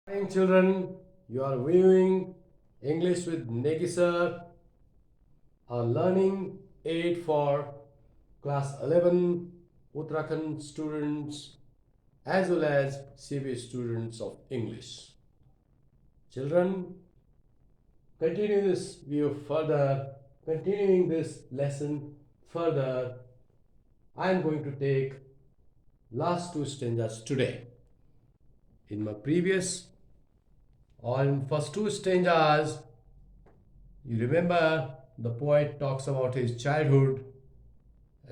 Morning, children. You are viewing English with Negi sir, a learning aid for class 11 Uttarakhand students as well as CBSE students of English. Children, continue this view further, continuing this lesson further. I am going to take last two stanzas today. In my previous on first two stanzas, you remember the poet talks about his childhood,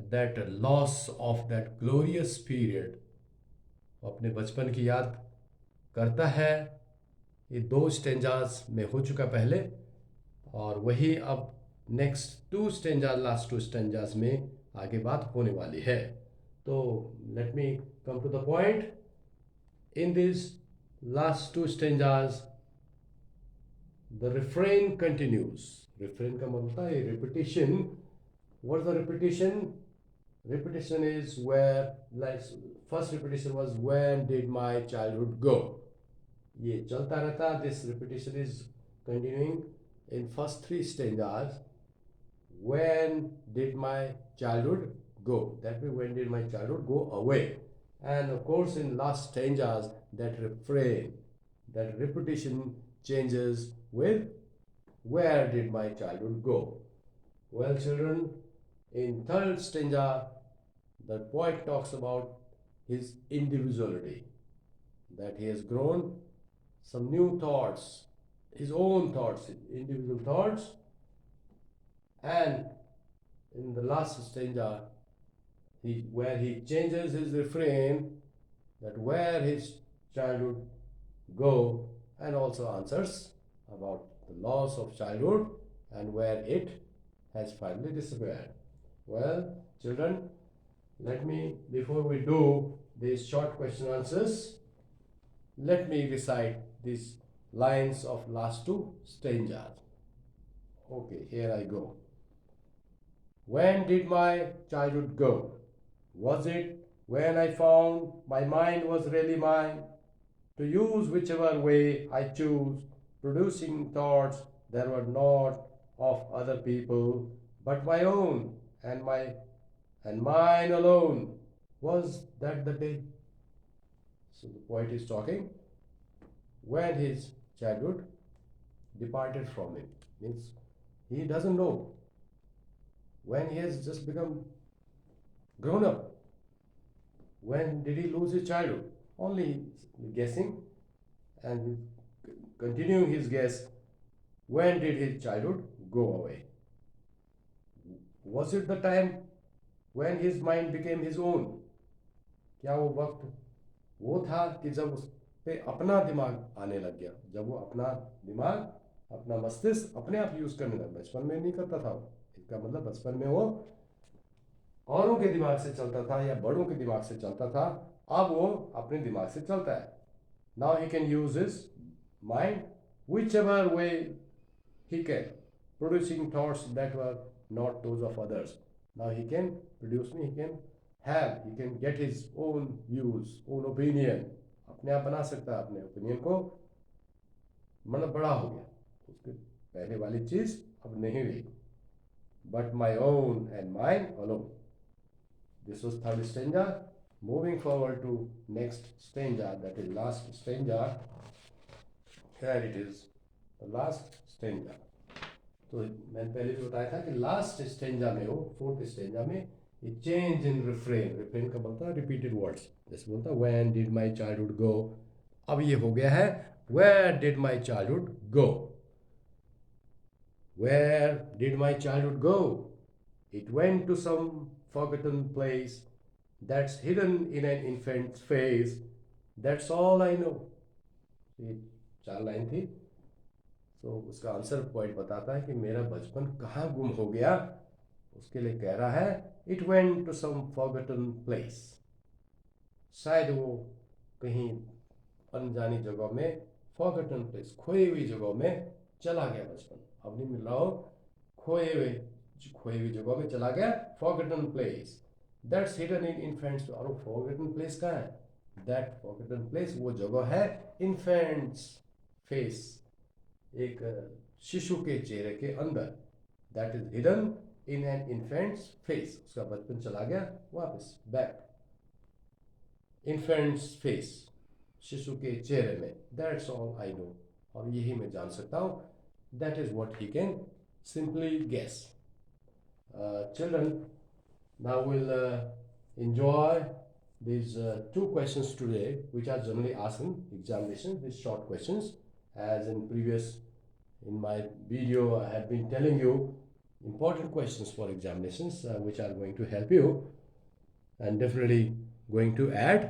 that loss of that glorious period. वो अपने बचपन की याद करता है. ये दो stanzas में हो चुका पहले, और वही अब next two stanzas, last two stanzas में आगे बात होने वाली है. तो let me come to the point. In this last two stanzas the refrain continues. Refrain का मतलब होता है repetition. What's the repetition? Repetition is where, like, first repetition was when did my childhood go. ये चलता रहता. This repetition is continuing in first three stanzas. When did my childhood go? That means when did my childhood go away. And of course in last stanzas that refrain, that repetition changes with where did my childhood go. Well, children, in third stanza the poet talks about his individuality, that he has grown some new thoughts, his own thoughts, individual thoughts. And in the last stanza where he changes his refrain, that where his childhood go, and also answers about the loss of childhood and where it has finally disappeared. Well, children, let me, before we do these short question answers, let me recite these lines of last two stanzas. Okay, here I go. When did my childhood go? Was it when I found my mind was really mine, to use whichever way I choose, producing thoughts that were not of other people, but my own, and mine alone? Was that the day? So the poet is talking when his childhood departed from him. Means he doesn't know when he has just become grown up. When did he lose his childhood? Only guessing, and continuing his guess, when did his childhood go away? Was it the time when his mind became his own? क्या वो वक्त वो था कि जब उस पे अपना दिमाग आने लग गया, जब वो अपना दिमाग, अपना मस्तिष्क अपने आप यूज करने लगा. बचपन में नहीं करता था. इसका मतलब बचपन में वो औरों के दिमाग से चलता था या बड़ों के दिमाग से चलता था. अब वो अपने दिमाग से चलता है. Now he can use his mind whichever way he can, producing thoughts that were not those of others. Now he can produce me, he can get his own views, own opinion. अपने आप बना सकता है अपने opinion को. मतलब बड़ा हो गया, उसके पहले वाली चीज अब नहीं रही. But my own and mine alone. This was third stanza. Moving forward to next stanza, that is last stanza. Here it is, the last stanza. तो मैंने पहले भी बताया था कि लास्ट स्टेंजा में हो, फोर्थ स्टेंजा में, ये चेंज इन रिफ्रेन. रिफ्रेन का बोलता है रिपीटेड वर्ड्स. जैसे बोलता है when did my childhood go, अब ये हो गया है where did my childhood go. Where did my childhood go? It went to some forgotten place that's hidden in an infant's face. That's all I know. ये चार line थी. तो उसका आंसर पॉइंट बताता है कि मेरा बचपन कहाँ गुम हो गया. उसके लिए कह रहा है it went to some forgotten place. शायद वो कहीं अनजानी जगह में, फॉरगॉटन प्लेस, खोई हुई जगह में चला गया बचपन. अब नहीं मिल रहा हो, खोई हुई जगह में चला गया. Forgotten place that's hidden in infants. और फॉरगॉटन प्लेस कहाँ है? दैट फॉरगॉटन प्लेस, वो जगह है इन्फेंट्स फेस, एक शिशु के चेहरे के अंदर, that is hidden in an infants face, उसका बचपन चला गया वापस बैक, इन्फेंट्स फेस, शिशु के चेहरे में, दैट्स ऑल आई नो, और यही मैं जान सकता हूँ, that is what he can simply guess. Children, now we'll enjoy these two questions today, which are generally asked in examination, these short questions. As in previous, in my video, I have been telling you important questions for examinations, which are going to help you and definitely going to add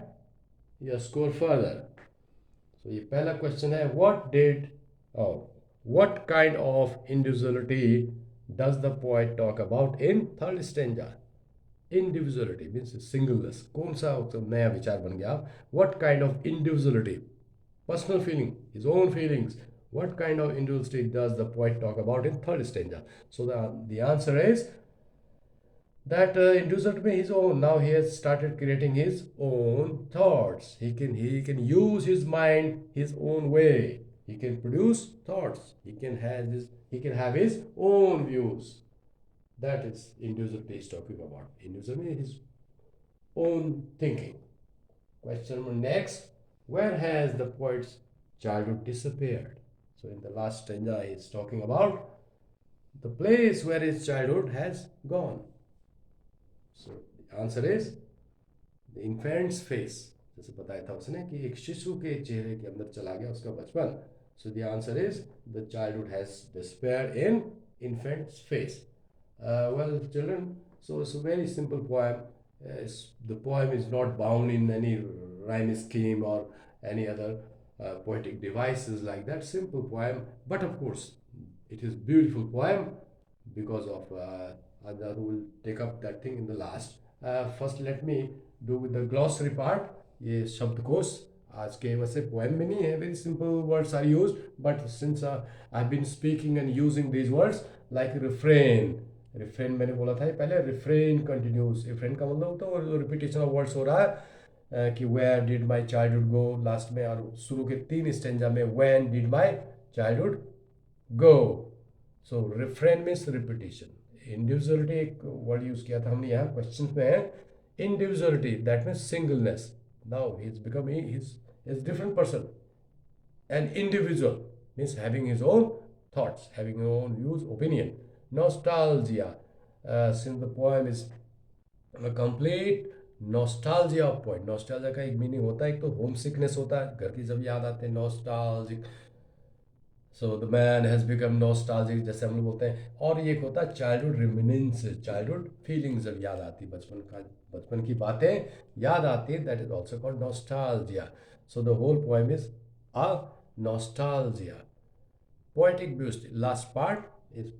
your score further. So, ये पहला question है, what kind of individuality does the poet talk about in third stanza? Individuality means singleness. कौन सा नया विचार बन गया आप? What kind of individuality? Personal feeling, his own feelings. What kind of individuality does the poet talk about in third stanza? So the answer is that individuality his own. Now he has started creating his own thoughts. He can use his mind his own way. He can produce thoughts. He can have his own views. That is individuality is talking about. Individuality is his own thinking. Question number next. Where has the poet's childhood disappeared? So in the last stanza he is talking about the place where his childhood has gone. So the answer is the infant's face. जैसे बताया था उसने कि एक शिशु के चेहरे के अंदर चला गया उसका बचपन. So the answer is the childhood has disappeared in infant's face. Well, children, so it's a very simple poem. The poem is not bound in any rhyme scheme or any other poetic devices like that. Simple poem, but of course, it is beautiful poem because of Adar, who will take up that thing in the last. First, let me do with the glossary part. ये शब्दकोश आज के वैसे poem में नहीं है, very simple words are use, but since I have been speaking and using these words like refrain. Refrain मैंने बोला था पहले, रिफ्रेन कंटिन्यूस. रिफ्रेन का मतलब होता है रिपीटेशन ऑफ वर्ड्स हो रहा है कि where did my childhood go last में, और शुरू के 3 स्टेंजा में when did my childhood go. So refrain means repetition. Individuality एक वर्ड यूज किया था हमने यहाँ क्वेश्चन में है. Individuality that means singleness. Now he's becoming he's different person. An individual means having his own thoughts, having his own views, opinion. Nostalgia, since the poem is a complete nostalgia of poet. Nostalgia का एक meaning होता है, एक तो home sickness होता है, घर की जब याद आते हैं, nostalgic. So the man has become nostalgic जैसे हम लोग बोलते हैं. और ये एक होता है चाइल्डहुड रिमिनेंसेस, चाइल्डहुड फीलिंग्स जब याद आती, बचपन की बातें याद आती हैं, that is also called nostalgia. So the whole poem is a nostalgia. Poetic beauty, last part इस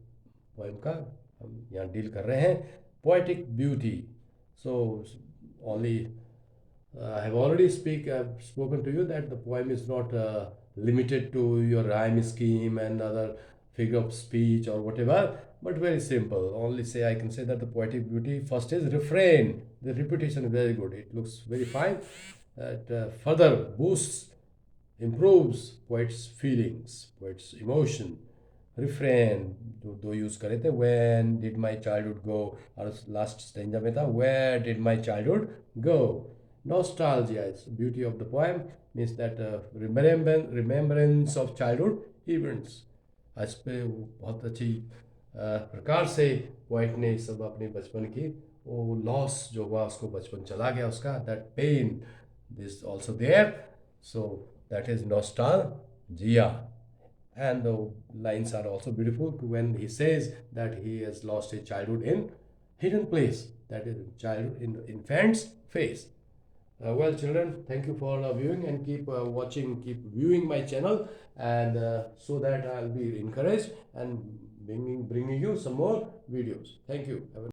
पोएम का हम यहाँ डील कर रहे हैं. Poetic beauty. So only I have already spoken to you that the poem is not limited to your rhyme scheme and other figure of speech or whatever, but very simple. Only say I can say that the poetic beauty first is refrain. The repetition is very good. It looks very fine. It further boosts, improves poet's feelings, poet's emotion. Refrain दो use करे थे. When did my childhood go, और लास्ट stanza में था where did my childhood go. Nostalgia is beauty of the poem, means that remembrance of childhood events. इस पे बहुत अच्छी प्रकार से पोइट ने सब अपने बचपन की वो लॉस जो हुआ, उसको बचपन चला गया उसका, that pain this also there. So that is nostalgia. And the lines are also beautiful when he says that he has lost his childhood in hidden place, that is childhood in the infant's face. Well, children, thank you for viewing, and keep watching, keep viewing my channel, and so that I'll be encouraged and bringing you some more videos. Thank you. Have a